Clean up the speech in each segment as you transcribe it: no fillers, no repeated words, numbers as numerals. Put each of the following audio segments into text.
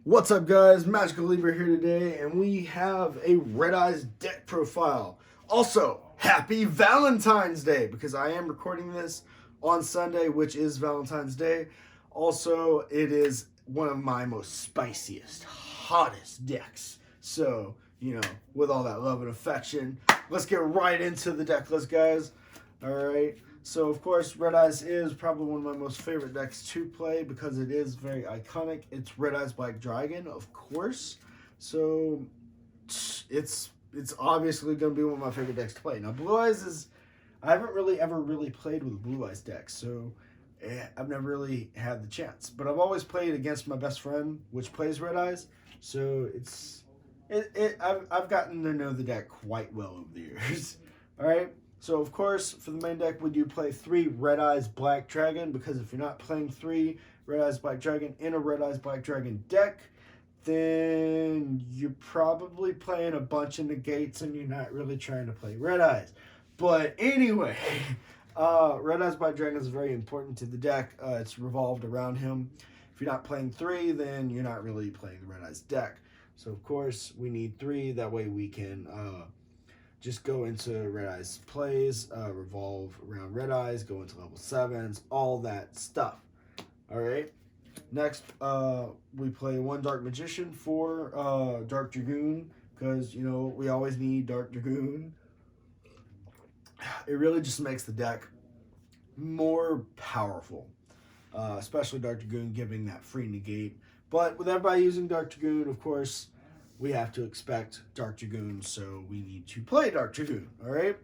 What's up, guys? Magical Libra here today, and we have a Red Eyes deck profile. Also, happy Valentine's Day, because I am recording this on Sunday, which is Valentine's Day. Also, it is one of my most spiciest, hottest decks. So, with all that love and affection, let's get right into the deck list, guys. All right. So, of course, Red Eyes is probably one of my most favorite decks to play because it is very iconic. It's Red Eyes Black Dragon, of course. So, it's obviously going to be one of my favorite decks to play. Now, Blue Eyes is... I haven't really ever played with a Blue Eyes deck, so I've never really had the chance. But I've always played against my best friend, which plays Red Eyes. So, I've gotten to know the deck quite well over the years. All right. So, of course, for the main deck, we do play 3 Red Eyes Black Dragon, because if you're not playing 3 Red Eyes Black Dragon in a Red Eyes Black Dragon deck, then you're probably playing a bunch of negates and you're not really trying to play Red Eyes. But anyway, Red Eyes Black Dragon is very important to the deck. It's revolved around him. If you're not playing 3, then you're not really playing the Red Eyes deck. So, of course, we need 3. That way we can... just go into Red Eyes plays, revolve around Red Eyes, go into level 7s, all that stuff. Alright. Next, we play 1 Dark Magician for Dark Dragoon, because, we always need Dark Dragoon. It really just makes the deck more powerful, especially Dark Dragoon giving that free negate. But with everybody using Dark Dragoon, of course, we have to expect Dark Dragoon, so we need to play Dark Dragoon, alright?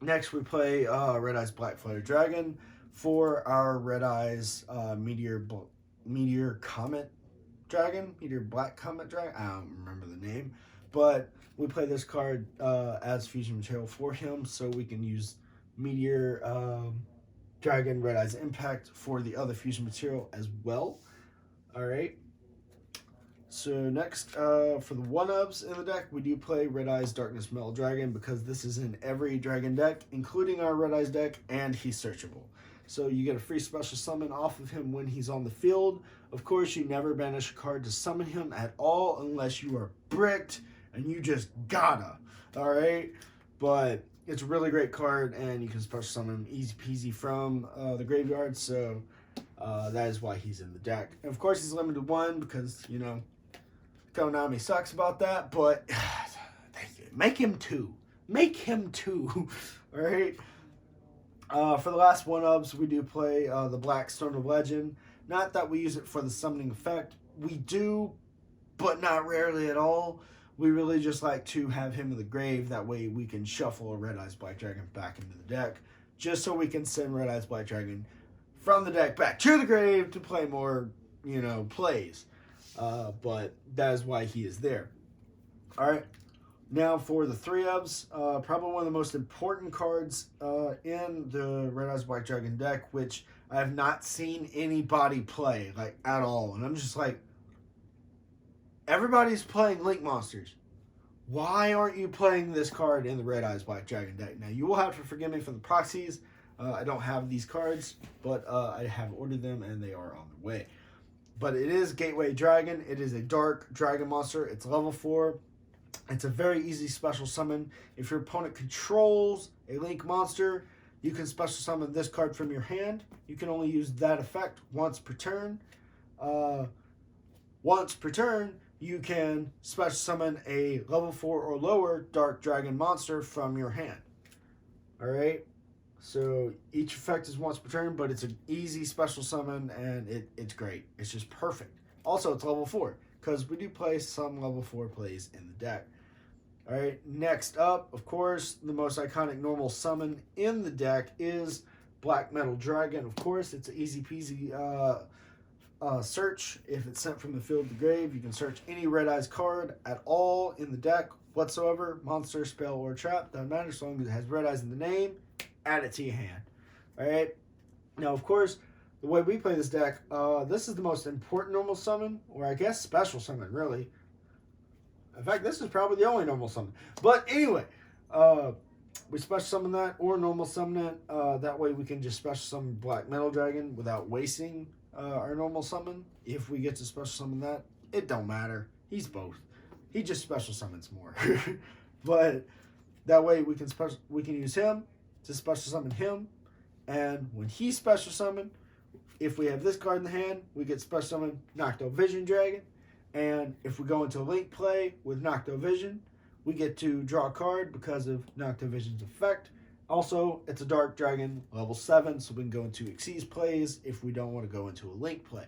Next, we play Red Eyes Black Flutter Dragon for our Red Eyes Meteor Comet Dragon, Meteor Black Comet Dragon, I don't remember the name, but we play this card as fusion material for him, so we can use Meteor Dragon Red Eyes Impact for the other fusion material as well, alright? So next, for the 1-ups in the deck, we do play Red Eyes Darkness Metal Dragon, because this is in every dragon deck, including our Red Eyes deck, and he's searchable. So you get a free special summon off of him when he's on the field. Of course, you never banish a card to summon him at all unless you are bricked, and you just gotta, alright? But it's a really great card, and you can special summon him easy peasy from the graveyard, so that is why he's in the deck. And of course, he's limited 1 because, Konami sucks about that, but make him 2. Make him 2. All right. For the last 1-ups, we do play the Black Stone of Legend. Not that we use it for the summoning effect. We do, but not rarely at all. We really just like to have him in the grave. That way we can shuffle a Red Eyes Black Dragon back into the deck, just so we can send Red Eyes Black Dragon from the deck back to the grave to play more, plays. But that is why he is there. Alright, now for the 3-ups, probably one of the most important cards in the Red Eyes Black Dragon deck, which I have not seen anybody play, at all. And I'm just like, everybody's playing Link Monsters. Why aren't you playing this card in the Red Eyes Black Dragon deck? Now, you will have to forgive me for the proxies. I don't have these cards, but I have ordered them, and they are on the way. But it is Gateway Dragon. It is a dark dragon monster. It's level 4. It's a very easy special summon. If your opponent controls a Link monster, you can special summon this card from your hand. You can only use that effect once per turn. Once per turn, you can special summon a level 4 or lower dark dragon monster from your hand. Alright? So each effect is once per turn, but it's an easy special summon, and it's great. It's just perfect. Also, it's level 4, because we do play some level 4 plays in the deck. Alright, next up, of course, the most iconic normal summon in the deck is Black Metal Dragon. Of course, it's an easy peasy search. If it's sent from the field to the grave, you can search any Red Eyes card at all in the deck whatsoever. Monster, spell, or trap. Doesn't matter, as long as it has Red Eyes in the name. Add it to your hand. Alright? Now, of course, the way we play this deck, this is the most important normal summon, or I guess special summon, really. In fact, this is probably the only normal summon. But anyway, we special summon that or normal summon it. That way we can just special summon Black Metal Dragon without wasting our normal summon. If we get to special summon that, It don't matter. He's both. He just special summons more. But that way we can use him to special summon him. And when he special summon, if we have this card in the hand, we get special summon Nocto Vision Dragon. And if we go into link play with Nocto Vision, we get to draw a card because of Nocto Vision's effect. Also, it's a Dark Dragon, level 7, so we can go into Xyz plays if we don't want to go into a link play.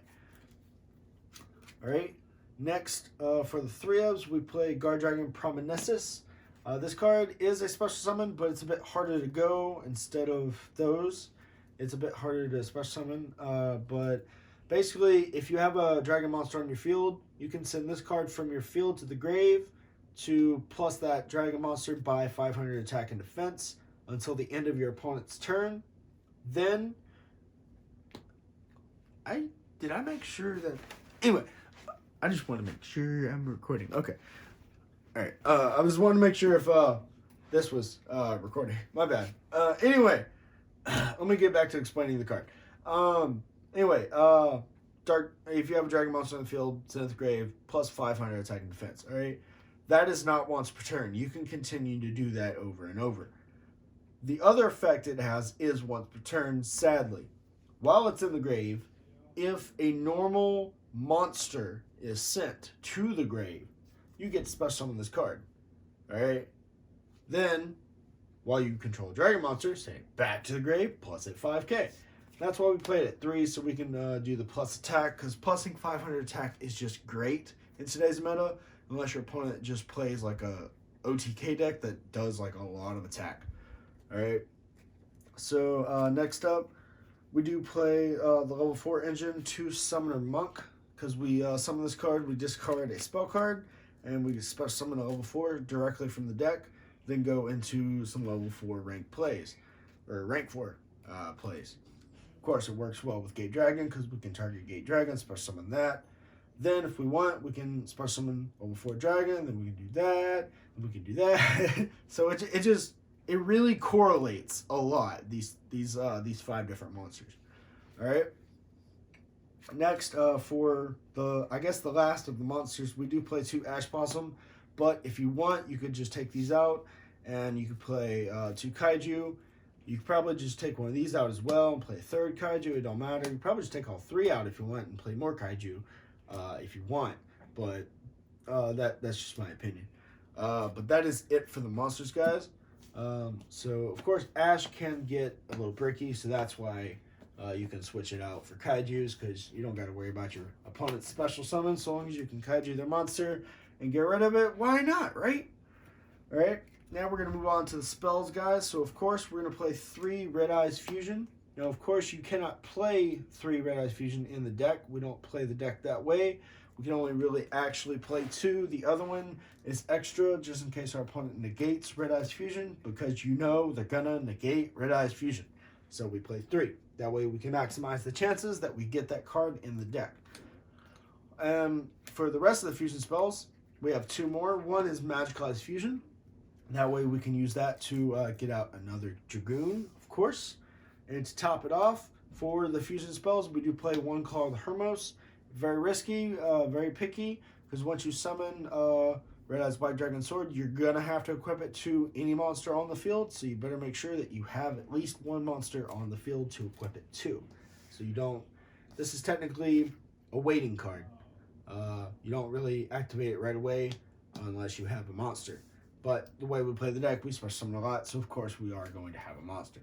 Alright, next, for the 3-ofs, we play Guard Dragon Promenesis. This card is a special summon, but it's a bit harder to go instead of those. It's a bit harder to special summon, but basically, if you have a dragon monster on your field, you can send this card from your field to the grave to plus that dragon monster by 500 attack and defense until the end of your opponent's turn. Then, did I make sure that... Anyway, I just want to make sure I'm recording. Okay. Alright, I just wanted to make sure if this was recording. My bad. Anyway, let me get back to explaining the card. Anyway, if you have a dragon monster on the field, send it to the grave, plus 500 attack and defense. Alright? That is not once per turn. You can continue to do that over and over. The other effect it has is once per turn, sadly. While it's in the grave, if a normal monster is sent to the grave, you get to special summon this card. Alright? Then, while you control a dragon monster, send it back to the grave, plus it 5k. That's why we played it 3, so we can do the plus attack, because plussing 500 attack is just great in today's meta, unless your opponent just plays like a OTK deck that does like a lot of attack. Alright, so next up, we do play the level 4 engine to Summoner Monk, because we summon this card, we discard a spell card, and we special summon a level 4 directly from the deck, then go into some level 4 rank plays, or rank 4 plays. Of course, it works well with Gate Dragon, because we can target Gate Dragon, special summon that. Then, if we want, we can special summon level 4 Dragon, then we can do that, and we can do that. So it really correlates a lot, these 5 different monsters. Alright? Next, for the last of the monsters, we do play 2 Ash Blossom, but if you want, you could just take these out, and you could play 2 Kaiju. You could probably just take one of these out as well and play a 3rd Kaiju, it don't matter. You could probably just take all 3 out if you want and play more Kaiju if you want, but that's just my opinion. But that is it for the monsters, guys. So, of course, Ash can get a little bricky, so that's why you can switch it out for Kaijus, because you don't got to worry about your opponent's special summon. So long as you can Kaiju their monster and get rid of it, why not, right? Alright, now we're going to move on to the spells, guys. So, of course, we're going to play 3 Red Eyes Fusion. Now, of course, you cannot play 3 Red Eyes Fusion in the deck. We don't play the deck that way. We can only really actually play 2. The other one is extra, just in case our opponent negates Red Eyes Fusion, because you know they're going to negate Red Eyes Fusion. So we play 3. That way we can maximize the chances that we get that card in the deck. For the rest of the fusion spells, we have 2 more. One is Magicalized Fusion. That way we can use that to get out another Dragoon, of course. And to top it off, for the fusion spells, we do play one called Hermos. Very risky, very picky, because once you summon Red Eyes White Dragon Sword, you're going to have to equip it to any monster on the field, so you better make sure that you have at least one monster on the field to equip it to. So you don't... This is technically a waiting card. You don't really activate it right away unless you have a monster. But the way we play the deck, we special summon a lot, so of course we are going to have a monster.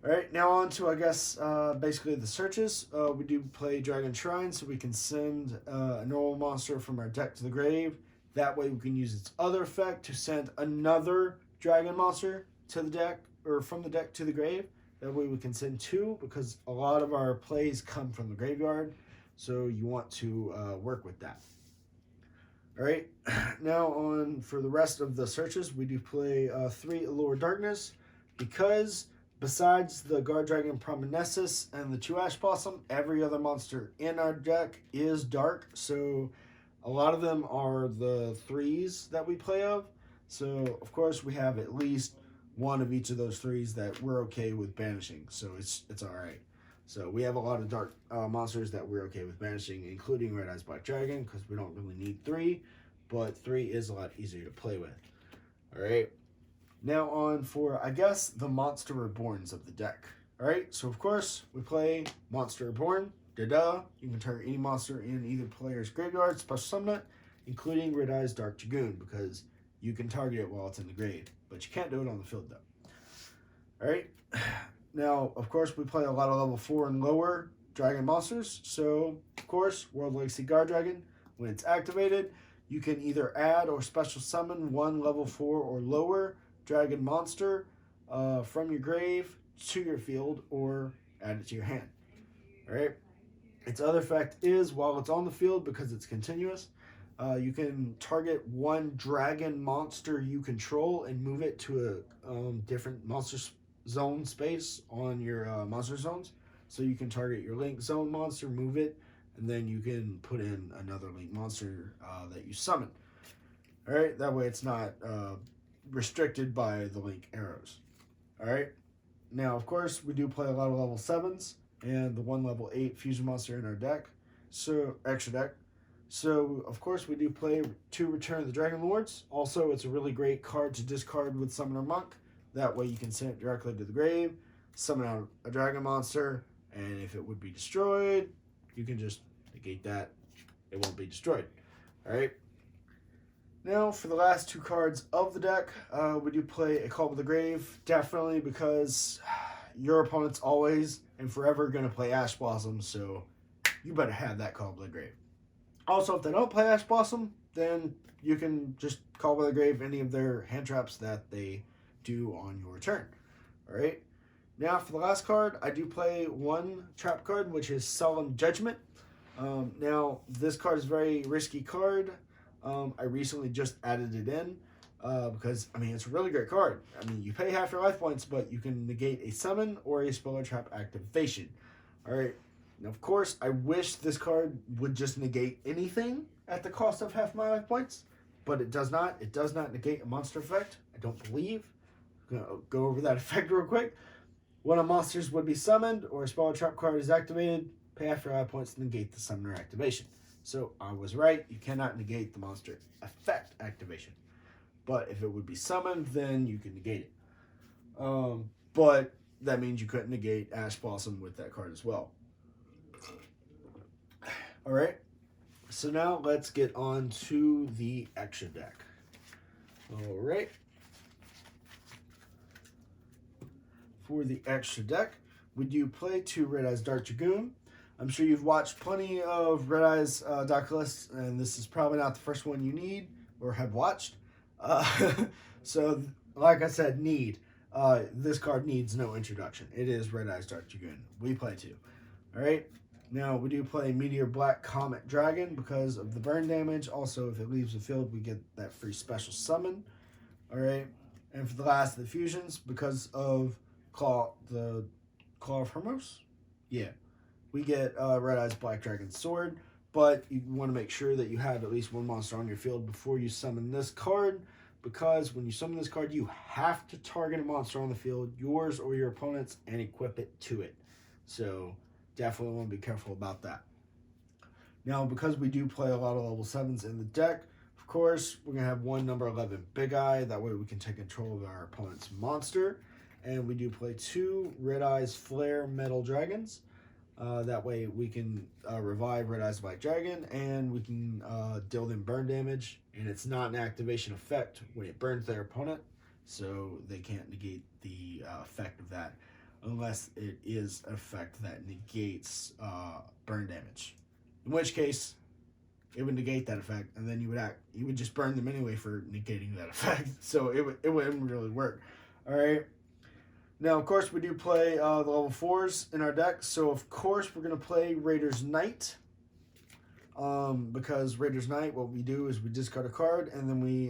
Alright, now on to, I guess, basically the searches. We do play Dragon Shrine, so we can send a normal monster from our deck to the grave. That way we can use its other effect to send another dragon monster to the deck, or from the deck to the grave. That way we can send 2, because a lot of our plays come from the graveyard, so you want to work with that. Alright, now on for the rest of the searches, we do play 3 Allure Darkness, because besides the Guard Dragon Promenesis and the 2 Ash Blossom, every other monster in our deck is dark, so a lot of them are the 3s that we play of. So, of course, we have at least one of each of those 3s that we're okay with banishing, so it's alright. So we have a lot of dark monsters that we're okay with banishing, including Red Eyes Black Dragon, because we don't really need 3, but 3 is a lot easier to play with. Alright, now on for, I guess, the Monster Reborns of the deck. Alright, so of course, we play Monster Reborn. Da-da, you can target any monster in either player's graveyard, special summon it, including Red Eyes Dark Dragoon, because you can target it while it's in the grave, but you can't do it on the field though. Alright, now of course we play a lot of level 4 and lower dragon monsters, so of course World Legacy Guard Dragon, when it's activated, you can either add or special summon one level 4 or lower dragon monster from your grave to your field or add it to your hand. Alright, its other effect is while it's on the field, because it's continuous, you can target one dragon monster you control and move it to a different monster zone space on your monster zones. So you can target your link zone monster, move it, and then you can put in another link monster that you summon. Alright, that way it's not restricted by the link arrows. Alright, now of course we do play a lot of level 7s and the 1 level 8 fusion monster in our deck, so extra deck. So of course we do play 2 Return of the Dragon Lords. Also, it's a really great card to discard with Summoner Monk. That way you can send it directly to the grave, summon out a dragon monster, and if it would be destroyed, you can just negate that. It won't be destroyed. Alright. Now for the last 2 cards of the deck, we do play a Call to the Grave. Definitely, because your opponent's always and forever going to play Ash Blossom, so you better have that Call to the Grave. Also, if they don't play Ash Blossom, then you can just call by the grave any of their hand traps that they do on your turn. Alright, now for the last card, I do play 1 trap card, which is Solemn Judgment. Now, this card is a very risky card. I recently just added it in because, I mean, it's a really great card. I mean, you pay half your life points, but you can negate a summon or a spell or trap activation. Alright. Now, of course, I wish this card would just negate anything at the cost of half my life points, but it does not. It does not negate a monster effect, I don't believe. I'm going to go over that effect real quick. When a monster would be summoned or a spell or trap card is activated, pay half your life points to negate the summoner activation. So I was right. You cannot negate the monster effect activation. But if it would be summoned, then you can negate it. But that means you couldn't negate Ash Blossom with that card as well. Alright, so now let's get on to the extra deck. Alright. For the extra deck, we do play 2 Red Eyes Dark Dragoon. I'm sure you've watched plenty of Red Eyes deck lists, and this is probably not the first one you need or have watched. So, like I said, this card needs no introduction. It is Red Eyes Dark Dragoon. We play 2. Alright. Now, we do play Meteor Black Comet Dragon because of the burn damage. Also, if it leaves the field, we get that free special summon. Alright. And for the last of the fusions, because of the Claw of Hermos, yeah, we get Red Eyes Black Dragon Sword. But you want to make sure that you have at least 1 monster on your field before you summon this card, because when you summon this card, you have to target a monster on the field, yours or your opponent's, and equip it to it. So definitely want to be careful about that. Now, because we do play a lot of level 7s in the deck, of course, we're going to have 1 number 11 Big Eye. That way we can take control of our opponent's monster. And we do play 2 Red Eyes Flare Metal Dragons. That way we can revive Red Eyes Black Dragon, and we can deal them burn damage. And it's not an activation effect when it burns their opponent, so they can't negate the effect of that, unless it is an effect that negates burn damage. In which case, it would negate that effect, and then you would just burn them anyway for negating that effect. So it wouldn't really work. Alright. Now, of course, we do play the level 4s in our deck. So, of course, we're going to play Raider's Knight. Because Raider's Knight, what we do is we discard a card, and then we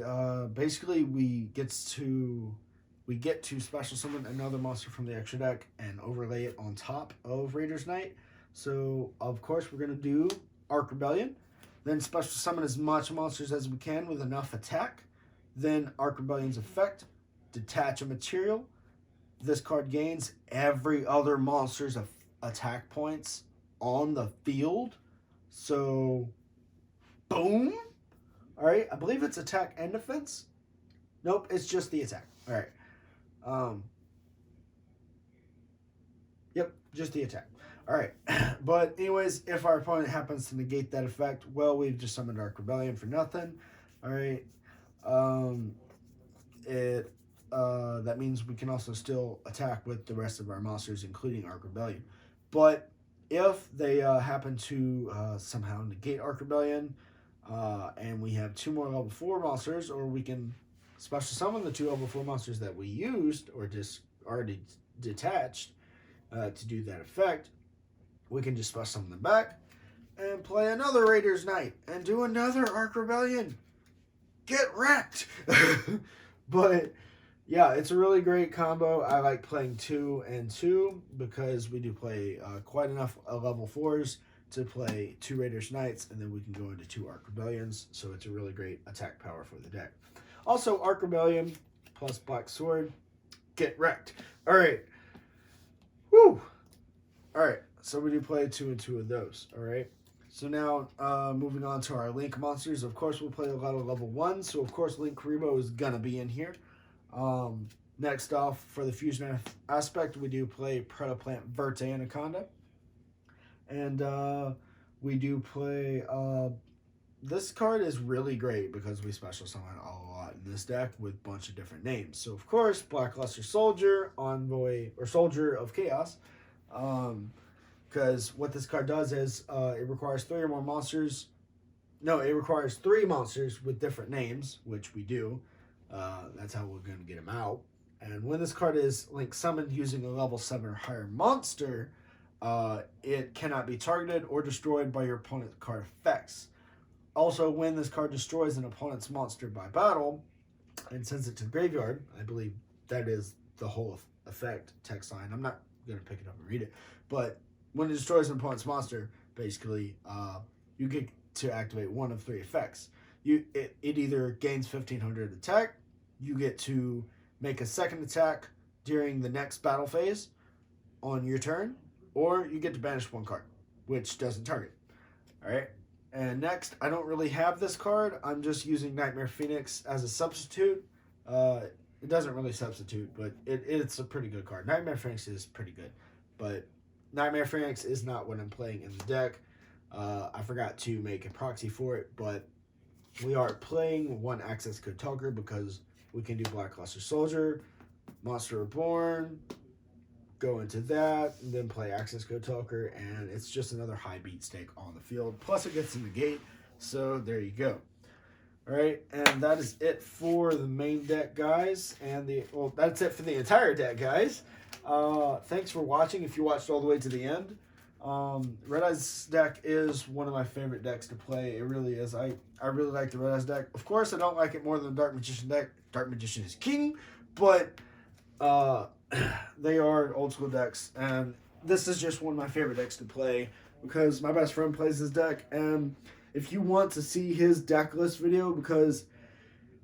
get to special summon another monster from the extra deck and overlay it on top of Raider's Knight. So, of course, we're going to do Arc Rebellion. Then special summon as much monsters as we can with enough attack. Then Arc Rebellion's effect, detach a material. This card gains every other monster's attack points on the field. So, boom. All right, I believe it's attack and defense. Nope, it's just the attack. All right. Yep, just the attack. All right. But anyways, if our opponent happens to negate that effect, well, we've just summoned Arc Rebellion for nothing. All right. That means we can also still attack with the rest of our monsters, including Arc Rebellion. But if they happen to somehow negate Arc Rebellion, and we have 2 more level 4 monsters, or we can special summon the 2 level 4 monsters that we used or just already detached to do that effect, we can just special summon them back and play another Raiders Night and do another Arc Rebellion. Get wrecked! But yeah, it's a really great combo. I like playing 2 and 2 because we do play quite enough level 4s to play 2 Raiders Knights, and then we can go into 2 Arc Rebellions, so it's a really great attack power for the deck. Also, Arc Rebellion plus Black Sword, get wrecked. All right. Woo! All right, so we do play 2 and 2 of those, all right? So now, moving on to our Link monsters. Of course, we'll play a lot of level 1, so of course Link Karibo is going to be in here. Next off, for the fusion aspect, we do play Predaplant Verte Anaconda. And we do play... this card is really great because we special summon a lot in this deck with a bunch of different names. So, of course, Blackluster Soldier, Envoy, or Soldier of Chaos. Because what this card does is it requires 3 or more monsters. No, it requires 3 monsters with different names, which we do. That's how we're going to get them out. And when this card is Link summoned using a level 7 or higher monster, it cannot be targeted or destroyed by your opponent's card effects. Also, when this card destroys an opponent's monster by battle and sends it to the graveyard, I believe that is the whole effect text line. I'm not going to pick it up and read it. But when it destroys an opponent's monster, basically, you get to activate one of 3 effects. It either gains 1500 attack, you get to make a second attack during the next battle phase on your turn, or you get to banish 1 card, which doesn't target. All right. And next, I don't really have this card. I'm just using Nightmare Phoenix as a substitute. It doesn't really substitute, but it's a pretty good card. Nightmare Phoenix is pretty good, but Nightmare Phoenix is not what I'm playing in the deck. I forgot to make a proxy for it, but we are playing 1 access code talker because we can do Blackluster Soldier, Monster Reborn, go into that, and then play access code talker, and it's just another high beat stake on the field. Plus it gets in the gate, so there you go. All right, and that is it for the main deck, guys, and that's it for the entire deck, guys. Thanks for watching. If you watched all the way to the end, Red Eyes deck is one of my favorite decks to play. It really is. I really like the Red Eyes deck. Of course, I don't like it more than the Dark Magician deck. Dark Magician is king, but they are old school decks, and this is just one of my favorite decks to play because my best friend plays this deck. And if you want to see his deck list video, because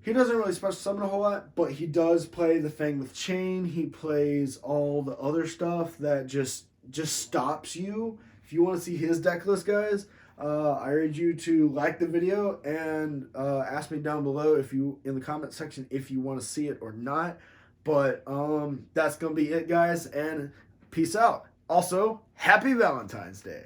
he doesn't really special summon a whole lot, but he does play the Fang with Chain. He plays all the other stuff that just stops you. If you want to see his deck list, guys, I urge you to like the video and ask me down below in the comment section if you want to see it or not. But that's going to be it, guys, and peace out. Also, happy Valentine's Day.